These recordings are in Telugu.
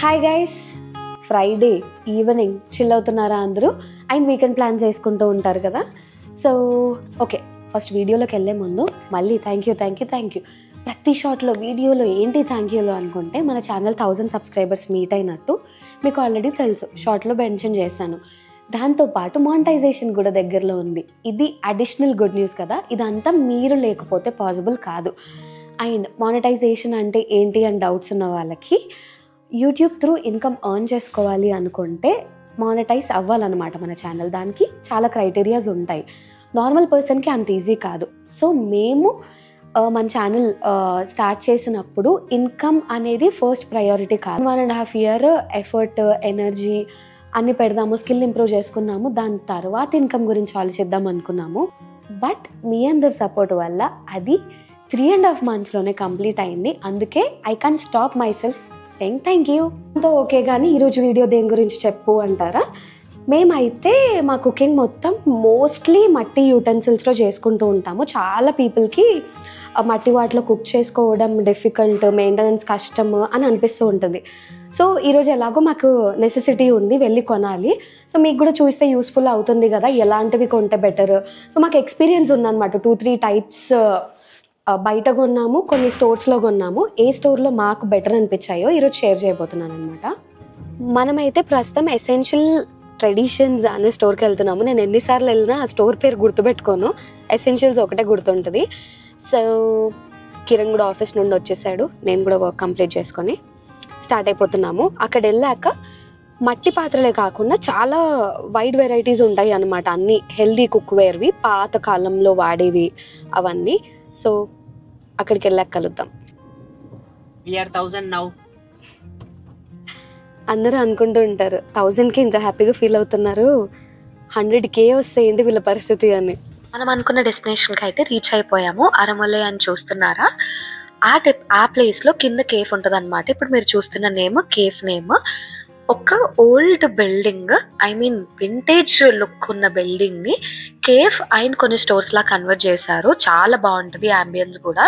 Hi guys, Friday evening chill అవుతున్నారా అందరూ? అండ్ వీకెండ్ ప్లాన్స్ వేసుకుంటూ ఉంటారు కదా. సో ఓకే, ఫస్ట్ వీడియోలోకి వెళ్ళే ముందు మళ్ళీ థ్యాంక్ యూ ప్రతి షార్ట్లో వీడియోలో ఏంటి థ్యాంక్ యూలో అనుకుంటే మన ఛానల్ 1000 సబ్స్క్రైబర్స్ మీట్ అయినట్టు మీకు ఆల్రెడీ తెలుసు, షార్ట్లో మెన్షన్ చేశాను. దాంతోపాటు మానిటైజేషన్ కూడా దగ్గరలో ఉంది. ఇది అడిషనల్ గుడ్ న్యూస్ కదా. ఇదంతా మీరు లేకపోతే పాసిబుల్ కాదు. అండ్ మానిటైజేషన్ అంటే ఏంటి అని డౌట్స్ ఉన్న వాళ్ళకి, యూట్యూబ్ త్రూ ఇన్కమ్ ఎర్న్ చేసుకోవాలి అనుకుంటే మానిటైజ్ అవ్వాలన్నమాట మన ఛానల్. దానికి చాలా క్రైటీరియాస్ ఉంటాయి. నార్మల్ పర్సన్కి అంత ఈజీ కాదు. సో మేము మన ఛానల్ స్టార్ట్ చేసినప్పుడు ఇన్కమ్ అనేది ఫస్ట్ ప్రయారిటీ కాదు. 1.5 year ఎఫర్ట్, ఎనర్జీ అన్నీ పెడదాము, స్కిల్ ఇంప్రూవ్ చేసుకున్నాము. దాని తర్వాత ఇన్కమ్ గురించి ఆలోచిద్దాం అనుకున్నాము. బట్ మీ అందరి సపోర్ట్ వల్ల అది 3.5 monthsలోనే కంప్లీట్ అయింది. అందుకే I can stop myself saying thank you. అంతా ఓకే, కానీ ఈరోజు వీడియో దేని గురించి చెప్పు అంటారా? మేమైతే మా కుకింగ్ మొత్తం మోస్ట్లీ మట్టి యూటెన్సిల్స్లో చేసుకుంటూ ఉంటాము. చాలా పీపుల్కి మట్టి వాటిలో కుక్ చేసుకోవడం డిఫికల్ట్, మెయింటెనెన్స్ కష్టం అని అనిపిస్తూ ఉంటుంది. సో ఈరోజు ఎలాగో మాకు నెసెసిటీ ఉంది, వెళ్ళి కొనాలి. సో మీకు కూడా చూస్తే యూస్ఫుల్ అవుతుంది కదా, ఎలాంటివి కొంటే బెటర్. సో మాకు ఎక్స్పీరియన్స్ ఉందన్నమాట. 2-3 types బయట కొన్నాము, కొన్ని స్టోర్స్లో కొన్నాము. ఏ స్టోర్లో మాకు బెటర్ అనిపించాయో ఈరోజు షేర్ చేయబోతున్నాను అనమాట. మనమైతే ప్రస్తుతం ఎసెన్షియల్ ట్రెడిషన్స్ అనే స్టోర్కి వెళ్తున్నాము. నేను ఎన్నిసార్లు వెళ్ళినా ఆ స్టోర్ పేరు గుర్తుపెట్టుకోను, ఎసెన్షియల్స్ ఒకటే గుర్తుంటుంది. సో కిరణ్ కూడా ఆఫీస్ నుండి వచ్చేసాడు, నేను కూడా వర్క్ కంప్లీట్ చేసుకొని స్టార్ట్ అయిపోతున్నాము. అక్కడ వెళ్ళాక మట్టి పాత్రలే కాకుండా చాలా వైడ్ వెరైటీస్ ఉంటాయి అన్నమాట. అన్నీ హెల్దీ కుక్వేర్వి, పాత కాలంలో వాడేవి అవన్నీ. సో అక్కడికి వెళ్ళాక కలుద్దాం. అందరూ అనుకుంటూ ఉంటారు 1000కి ఇంత హ్యాపీగా ఫీల్ అవుతున్నారు, 100K వస్తే ఏంటి వీళ్ళ పరిస్థితి అని. మనం అనుకున్న డెస్టినేషన్కి అయితే రీచ్ అయిపోయాము. అరమలై అని చూస్తున్నారా? ఆ ప్లేస్లో కింద కేఫ్ ఉంటుంది అనమాట. ఇప్పుడు మీరు చూస్తున్న కేఫ్ నేమ్. ఒక old building, I mean vintage look ఉన్న బిల్డింగ్ని కేఫ్ అండ్ కొన్ని స్టోర్స్ లా కన్వర్ట్ చేశారు. చాలా బాగుంటుంది అంబియన్స్ కూడా.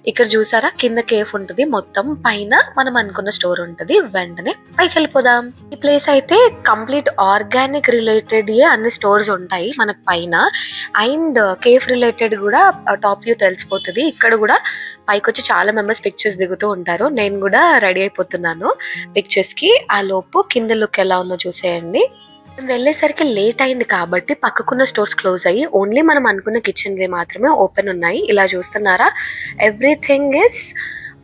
ఇక్కడ చూసారా, కింద కేఫ్ ఉంటుంది, మొత్తం పైన మనం అనుకున్న స్టోర్ ఉంటుంది. వెంటనే పైకి వెళ్ళిపోదాం. ఈ ప్లేస్ అయితే కంప్లీట్ ఆర్గానిక్ రిలేటెడ్ అన్ని స్టోర్స్ ఉంటాయి మనకు పైన. అండ్ కేఫ్ రిలేటెడ్ కూడా టాప్ వ్యూ తెలిసిపోతుంది. ఇక్కడ కూడా పైకి వచ్చి చాలా మెంబర్స్ పిక్చర్స్ దిగుతూ ఉంటారు. నేను కూడా రెడీ అయిపోతున్నాను పిక్చర్స్ కి. ఆ లోపు కింద లుక్ ఎలా ఉందో చూసేయండి. వెళ్ళేసరికి లేట్ అయింది కాబట్టి పక్కకున్న స్టోర్స్ క్లోజ్ అయ్యి ఓన్లీ మనం అనుకున్న కిచెన్ వే మాత్రమే ఓపెన్ ఉన్నాయి. ఇలా చూస్తున్నారా, ఎవ్రీథింగ్ ఇస్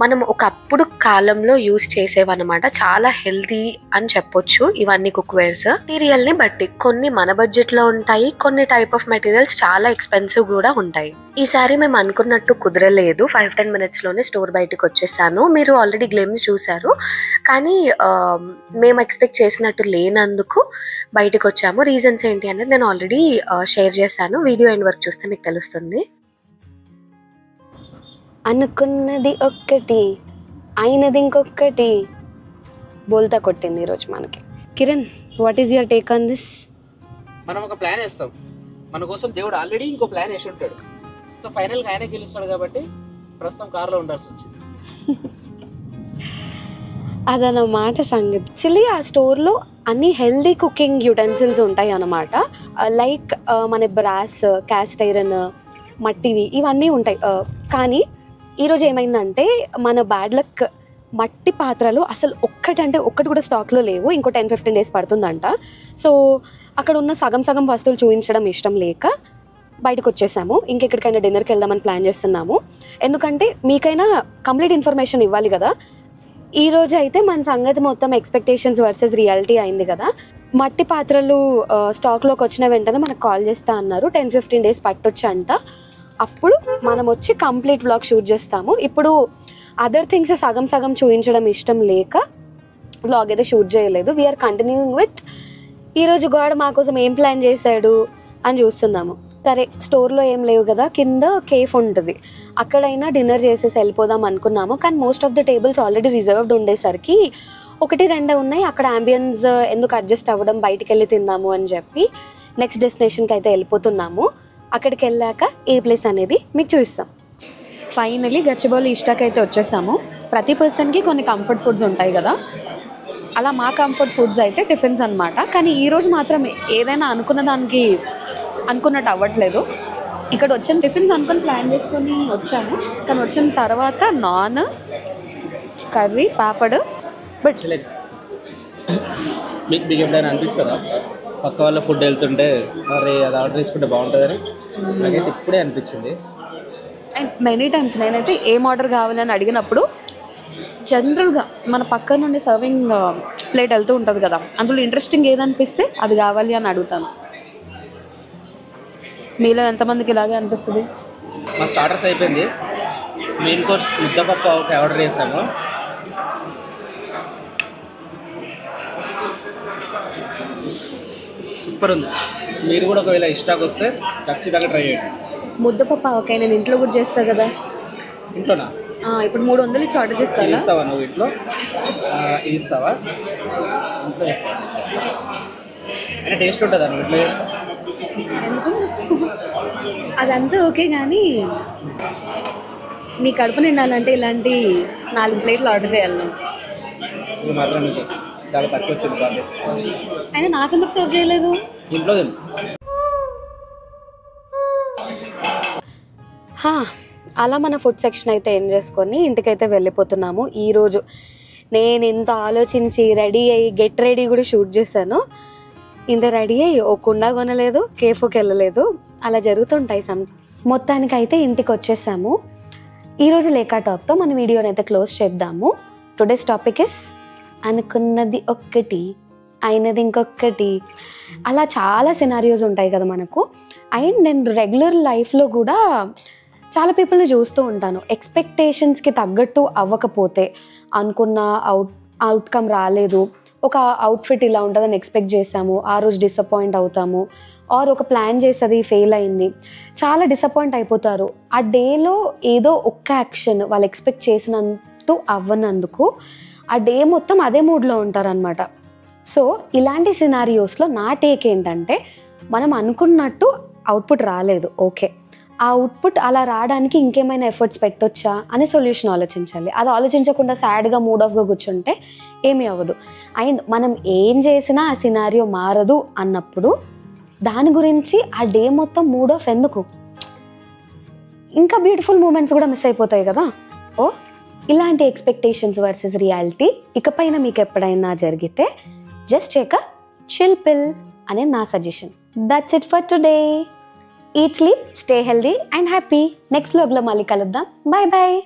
మనం ఒకప్పుడు కాలంలో యూజ్ చేసేవన్నమాట. చాలా హెల్తీ అని చెప్పొచ్చు ఇవన్నీ కుక్వేర్స్. మెటీరియల్ ని బట్టి కొన్ని మన బడ్జెట్ లో ఉంటాయి, కొన్ని టైప్ ఆఫ్ మెటీరియల్స్ చాలా ఎక్స్పెన్సివ్ కూడా ఉంటాయి. ఈసారి మేము అనుకున్నట్టు కుదరలేదు. 5-10 minutes స్టోర్ బయటకు వచ్చేసాను. మీరు ఆల్రెడీ గ్లిమ్స్ చూసారు, కానీ మేము ఎక్స్పెక్ట్ చేసినట్టు లేనందుకు బయటకు వచ్చాము. రీజన్స్ ఏంటి అనేది నేను ఆల్రెడీ షేర్ చేశాను. వీడియో ఎండ్ వరకు చూస్తే మీకు తెలుస్తుంది. అనుకున్నది ఒక్కటి, అయినది ఇంకొకటి, బోల్తా కొట్టింది ఈరోజు మనకి. Kiran, what is your take on this? మనం ఒక ప్లాన్ వేస్తాం, మన కోసం దేవుడు ఆల్రెడీ ఇంకో ప్లాన్ వేసి ఉంటాడు. సో ఫైనల్గా ఆయనే గెలుస్తాడు కాబట్టి ప్రస్తుతం కార్లో ఉండాల్సి వచ్చింది. అదన్నమాట సంగతి. యాక్చువల్లీ ఆ స్టోర్లో అన్ని హెల్దీ కుకింగ్ యుటెన్సిల్స్ ఉంటాయి అన్నమాట. లైక్ మన బ్రాస్, క్యాస్ట్ ఐరన్, మట్టివి ఇవన్నీ ఉంటాయి. కానీ ఈరోజు ఏమైందంటే మన బ్యాడ్ లక్, మట్టి పాత్రలు అసలు ఒక్కటి కూడా స్టాక్లో లేవు. ఇంకో 10-15 days పడుతుందంట. సో అక్కడ ఉన్న సగం వస్తువులు చూపించడం ఇష్టం లేక బయటకు వచ్చేసాము. ఇంకెక్కడికైనా డిన్నర్కి వెళ్దామని ప్లాన్ చేస్తున్నాము. ఎందుకంటే మీకైనా కంప్లీట్ ఇన్ఫర్మేషన్ ఇవ్వాలి కదా. ఈరోజు అయితే మన సంగతి మొత్తం ఎక్స్పెక్టేషన్స్ వర్సెస్ రియాలిటీ అయింది కదా. మట్టి పాత్రలు స్టాక్లోకి వచ్చిన వెంటనే మనకు కాల్ చేస్తా అన్నారు. 10-15 days పట్టొచ్చు అంట. అప్పుడు మనం వచ్చి కంప్లీట్ వ్లాగ్ షూట్ చేస్తాము. ఇప్పుడు అదర్ థింగ్స్ సగం చూపించడం ఇష్టం లేక వ్లాగ్ అయితే షూట్ చేయలేదు. వీఆర్ కంటిన్యూయింగ్ విత్ ఈరోజు గాడ్ మా కోసం ఏం ప్లాన్ చేశాడు అని చూస్తున్నాము. సరే, స్టోర్లో ఏం లేవు కదా, కింద కేఫ్ ఉంటుంది, అక్కడైనా డిన్నర్ చేసేసి వెళ్ళిపోదాం అనుకున్నాము. కానీ most of the tables already reserved ఉండేసరికి 1-2 ఉన్నాయి. అక్కడ అంబియన్స్ ఎందుకు అడ్జస్ట్ అవ్వడం, బయటికి వెళ్ళి తిందాము అని చెప్పి నెక్స్ట్ డెస్టినేషన్కి అయితే వెళ్ళిపోతున్నాము. అక్కడికి వెళ్ళాక ఏ ప్లేస్ అనేది మీకు చూపిస్తాం. ఫైనలీ గచ్చిబౌలి ఇష్టాకి అయితే వచ్చేసాము. ప్రతి పర్సన్కి కొన్ని కంఫర్ట్ ఫుడ్స్ ఉంటాయి కదా. అలా మా కంఫర్ట్ ఫుడ్స్ అయితే టిఫిన్స్ అనమాట. కానీ ఈరోజు మాత్రం ఏదైనా అనుకున్నట్టు అవ్వట్లేదు. ఇక్కడ వచ్చిన టిఫిన్స్ అనుకుని ప్లాన్ చేసుకొని వచ్చాము, కానీ వచ్చిన తర్వాత నాన్, కర్రీ, పాపడ్. బట్ మీకు ఎప్పుడైనా అనిపిస్తుందా పక్క వాళ్ళ ఫుడ్ వెళ్తుంటే అరే అది ఆర్డర్ చేసుకుంటే బాగుంటుందని? నాకైతే ఇప్పుడే అనిపించింది. అండ్ మెనీ టైమ్స్ నేనైతే ఏం ఆర్డర్ కావాలని అడిగినప్పుడు జనరల్గా మన పక్క నుండి సర్వింగ్ ప్లేట్ వెళ్తూ ఉంటుంది కదా, అందులో ఇంట్రెస్టింగ్ ఏదనిపిస్తే అది కావాలి అని అడుగుతాను. మీలో ఎంతమందికి ఇలాగే అనిపిస్తుంది? మా స్టార్టర్స్ అయిపోయింది. మెయిన్ కోర్స్ ముద్దపప్పు ఒకటి ఆర్డర్ చేసాము. సూపర్ ఉంది. మీరు కూడా ఒకవేళ ఇష్టాకి వస్తే ఖచ్చితంగా ట్రై చేయండి. ముద్దపప్పు ఓకే, నేను ఇంట్లో కూడా చేస్తాను కదా. ఇంట్లోనా? ఇప్పుడు 300 ఇచ్చి ఆర్డర్ చేసుకోవాలి. ఇస్తావా నువ్వు ఇంట్లో? ఇస్తావా? ఇంట్లో ఇస్తావా? అంటే టేస్ట్ ఉంటుందా నువ్వు ఇంట్లో? అదంతా ఓకే, కానీ నీ కడుపు నిండాలంటే ఇలాంటి 4 ప్లేట్లు ఆర్డర్ చేయాలి నువ్వు. ఇది మాత్రం నిజం, చాలా తక్కువ వచ్చింది బాగా. అయినా నాకెందుకు సర్వ్ చేయలేదు? ఇంట్లో అలా మన ఫుడ్ సెక్షన్ అయితే ఏం చేసుకొని ఇంటికైతే వెళ్ళిపోతున్నాము. ఈరోజు నేను ఇంత ఆలోచించి రెడీ అయ్యి గెట్ రెడీ కూడా షూట్ చేశాను. ఇంత రెడీ అయ్యి ఒక కుండా కొనలేదు, కేఫ్కి వెళ్ళలేదు, అలా జరుగుతుంటాయి మొత్తానికి అయితే ఇంటికి వచ్చేసాము. ఈరోజు లేకా టాక్తో మన వీడియోని అయితే క్లోజ్ చేద్దాము. టుడేస్ టాపిక్ ఇస్ అనుకున్నది ఒక్కటి అయినది ఇంకొకటి. అలా చాలా సినారియోస్ ఉంటాయి కదా మనకు. అండ్ నేను రెగ్యులర్ లైఫ్లో కూడా చాలా పీపుల్ని చూస్తూ ఉంటాను. ఎక్స్పెక్టేషన్స్కి తగ్గట్టు అవ్వకపోతే, అనుకున్న అవుట్కమ్ రాలేదు, ఒక అవుట్ఫిట్ ఇలా ఉంటుందని ఎక్స్పెక్ట్ చేసాము, ఆ రోజు డిసప్పాయింట్ అవుతాము. ఆర్ ఒక ప్లాన్ చేసేది ఫెయిల్ అయింది, చాలా డిసప్పాయింట్ అయిపోతారు. ఆ డేలో ఏదో ఒక్క యాక్షన్ వాళ్ళు ఎక్స్పెక్ట్ చేసినట్టు అవ్వనందుకు ఆ డే మొత్తం అదే మూడ్లో ఉంటారనమాట. సో ఇలాంటి సినారియోస్లో నా టేక్ ఏంటంటే, మనం అనుకున్నట్టు అవుట్పుట్ రాలేదు, ఓకే, ఆ అవుట్పుట్ అలా రావడానికి ఇంకేమైనా ఎఫర్ట్స్ పెట్టొచ్చా అనే సొల్యూషన్ ఆలోచించాలి. అది ఆలోచించకుండా సాడ్గా మూడ్ ఆఫ్గా కూర్చుంటే ఏమీ అవ్వదు. అండ్ మనం ఏం చేసినా ఆ సినారియో మారదు అన్నప్పుడు దాని గురించి ఆ డే మొత్తం మూడ్ ఆఫ్ ఎందుకు, ఇంకా బ్యూటిఫుల్ మూమెంట్స్ కూడా మిస్ అయిపోతాయి కదా. ఇలాంటి ఎక్స్పెక్టేషన్స్ వర్సెస్ రియాలిటీ ఇకపైన మీకు ఎప్పుడైనా జరిగితే just take a chill pill అనే నా suggestion. That's it for today. Eat, sleep, stay healthy and happy. Next వ్లాగ్లో మళ్ళీ కలుద్దాం. Bye bye.